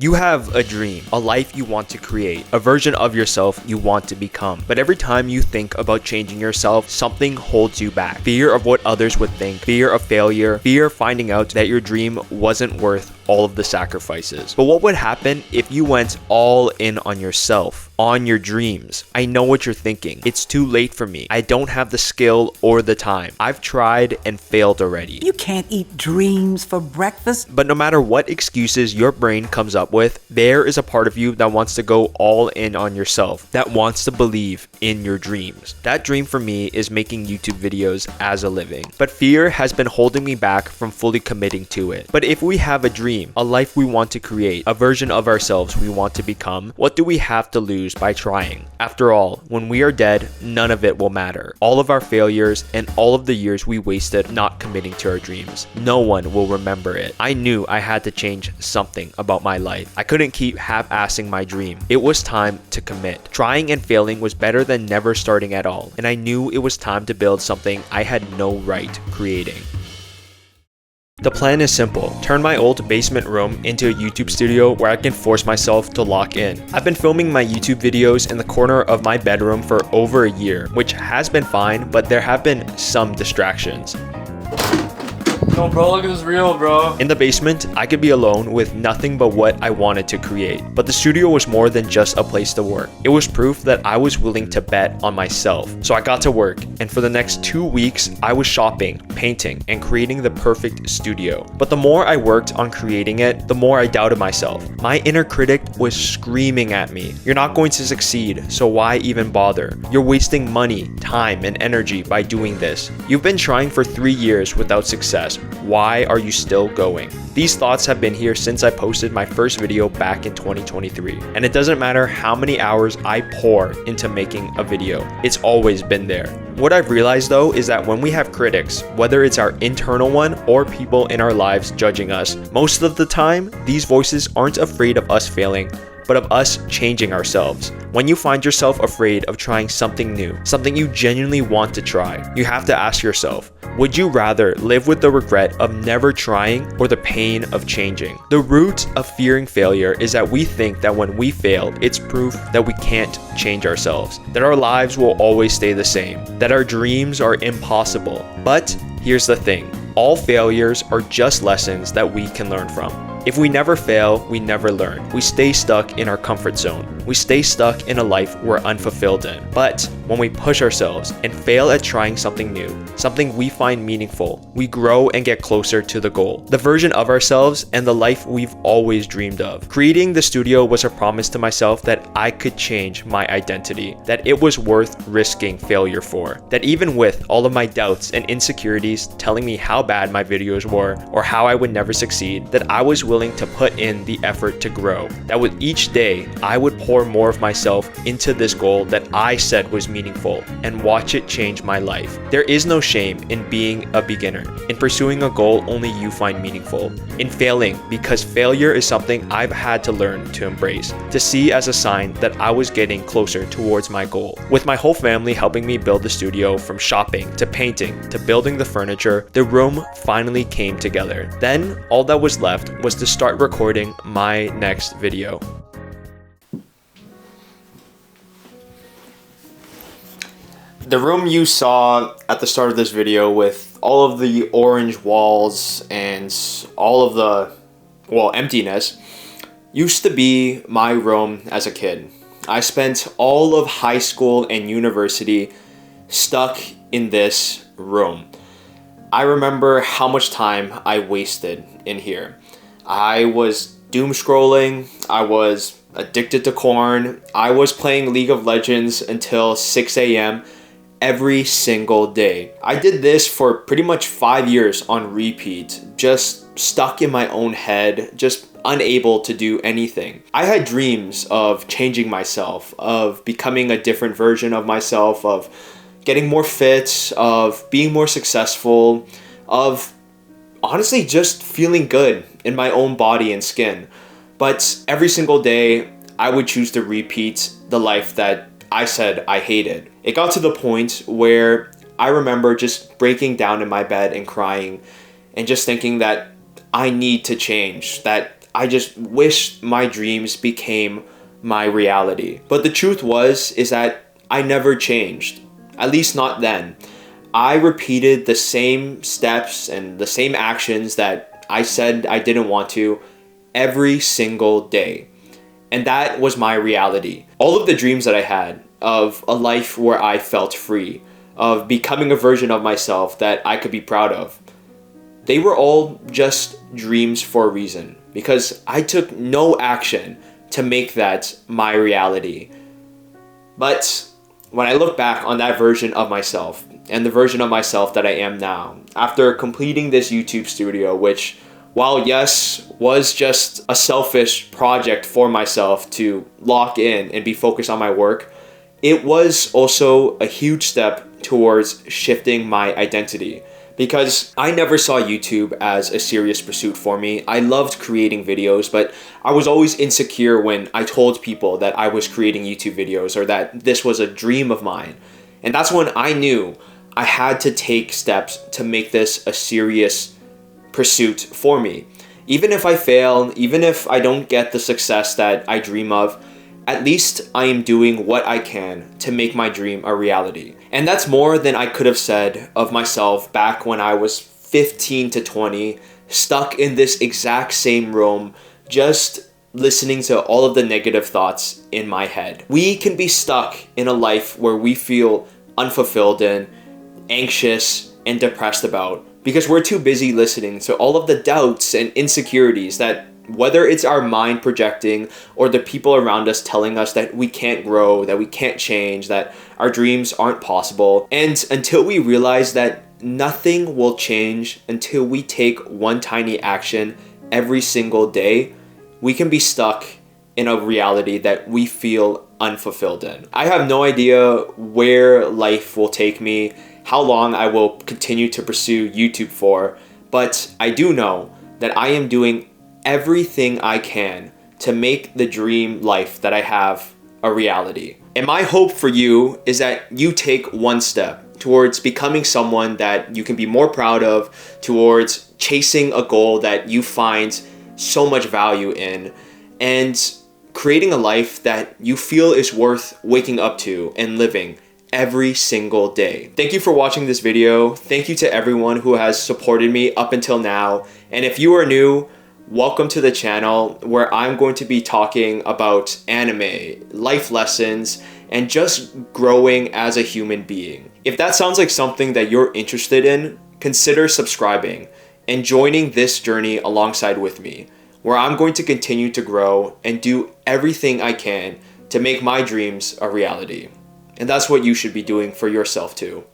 You have a dream, a life you want to create, a version of yourself you want to become. But every time you think about changing yourself, something holds you back. Fear of what others would think, fear of failure, fear of finding out that your dream wasn't worth all of the sacrifices. But what would happen if you went all in on yourself, on your dreams? I know what you're thinking. It's too late for me. I don't have the skill or the time. I've tried and failed already. You can't eat dreams for breakfast. But no matter what excuses your brain comes up with, there is a part of you that wants to go all in on yourself, that wants to believe in your dreams. That dream for me is making YouTube videos as a living. But fear has been holding me back from fully committing to it. But if we have a dream, a life we want to create, a version of ourselves we want to become, what do we have to lose by trying? After all, when we are dead, none of it will matter. All of our failures and all of the years we wasted not committing to our dreams, no one will remember it. I knew I had to change something about my life. I couldn't keep half-assing my dream. It was time to commit. Trying and failing was better than never starting at all, and I knew it was time to build something I had no right creating. The plan is simple. Turn my old basement room into a YouTube studio where I can force myself to lock in. I've been filming my YouTube videos in the corner of my bedroom for over a year, which has been fine, but there have been some distractions. No, bro, look at this reel, bro. In the basement, I could be alone with nothing but what I wanted to create. But the studio was more than just a place to work. It was proof that I was willing to bet on myself. So I got to work, and for the next 2 weeks, I was shopping, painting, and creating the perfect studio. But the more I worked on creating it, the more I doubted myself. My inner critic was screaming at me. You're not going to succeed, so why even bother? You're wasting money, time, and energy by doing this. You've been trying for 3 years without success. Why are you still going? These thoughts have been here since I posted my first video back in 2023. And it doesn't matter how many hours I pour into making a video, it's always been there. What I've realized though is that when we have critics, whether it's our internal one or people in our lives judging us, most of the time, these voices aren't afraid of us failing, but of us changing ourselves. When you find yourself afraid of trying something new, something you genuinely want to try, you have to ask yourself, would you rather live with the regret of never trying or the pain of changing? The root of fearing failure is that we think that when we fail, it's proof that we can't change ourselves, that our lives will always stay the same, that our dreams are impossible. But here's the thing, all failures are just lessons that we can learn from. If we never fail, we never learn. We stay stuck in our comfort zone. We stay stuck in a life we're unfulfilled in. But when we push ourselves and fail at trying something new, something we find meaningful, we grow and get closer to the goal, the version of ourselves and the life we've always dreamed of. Creating the studio was a promise to myself that I could change my identity, that it was worth risking failure for, that even with all of my doubts and insecurities telling me how bad my videos were or how I would never succeed, that I was willing to put in the effort to grow, that with each day I would pour more of myself into this goal that I said was meaningful and watch it change my life. There is no shame in being a beginner, in pursuing a goal only you find meaningful, in failing because failure is something I've had to learn to embrace, to see as a sign that I was getting closer towards my goal. With my whole family helping me build the studio, from shopping to painting to building the furniture, the room finally came together. Then all that was left was to start recording my next video. The room you saw at the start of this video with all of the orange walls and all of the, well, emptiness, used to be my room as a kid. I spent all of high school and university stuck in this room. I remember how much time I wasted in here. I was doom scrolling, I was addicted to corn, I was playing League of Legends until 6 a.m. every single day. I did this for pretty much 5 years on repeat, just stuck in my own head, just unable to do anything. I had dreams of changing myself, of becoming a different version of myself, of getting more fit, of being more successful, of honestly just feeling good in my own body and skin. But every single day, I would choose to repeat the life that I said I hated. It got to the point where I remember just breaking down in my bed and crying and just thinking that I need to change, that I just wish my dreams became my reality. But the truth is that I never changed, at least not then. I repeated the same steps and the same actions that I said I didn't want to every single day. And that was my reality. All of the dreams that I had of a life where I felt free, of becoming a version of myself that I could be proud of, they were all just dreams for a reason, because I took no action to make that my reality. But when I look back on that version of myself and the version of myself that I am now, after completing this YouTube studio, which, while yes, was just a selfish project for myself to lock in and be focused on my work, it was also a huge step towards shifting my identity. Because I never saw YouTube as a serious pursuit for me. I loved creating videos, but I was always insecure when I told people that I was creating YouTube videos or that this was a dream of mine. And that's when I knew I had to take steps to make this a serious pursuit for me. Even if I fail, even if I don't get the success that I dream of, at least I am doing what I can to make my dream a reality. And that's more than I could have said of myself back when I was 15 to 20, stuck in this exact same room, just listening to all of the negative thoughts in my head. We can be stuck in a life where we feel unfulfilled and anxious and depressed about, because we're too busy listening to all of the doubts and insecurities that, whether it's our mind projecting or the people around us telling us that we can't grow, that we can't change, that our dreams aren't possible. And until we realize that nothing will change until we take one tiny action every single day, we can be stuck in a reality that we feel unfulfilled in. I have no idea where life will take me, how long I will continue to pursue YouTube for, but I do know that I am doing everything I can to make the dream life that I have a reality. And my hope for you is that you take one step towards becoming someone that you can be more proud of, towards chasing a goal that you find so much value in, and creating a life that you feel is worth waking up to and living every single day. Thank you for watching this video. Thank you to everyone who has supported me up until now. And if you are new, welcome to the channel, where I'm going to be talking about anime, life lessons, and just growing as a human being. If that sounds like something that you're interested in, consider subscribing and joining this journey alongside with me, where I'm going to continue to grow and do everything I can to make my dreams a reality. And that's what you should be doing for yourself too.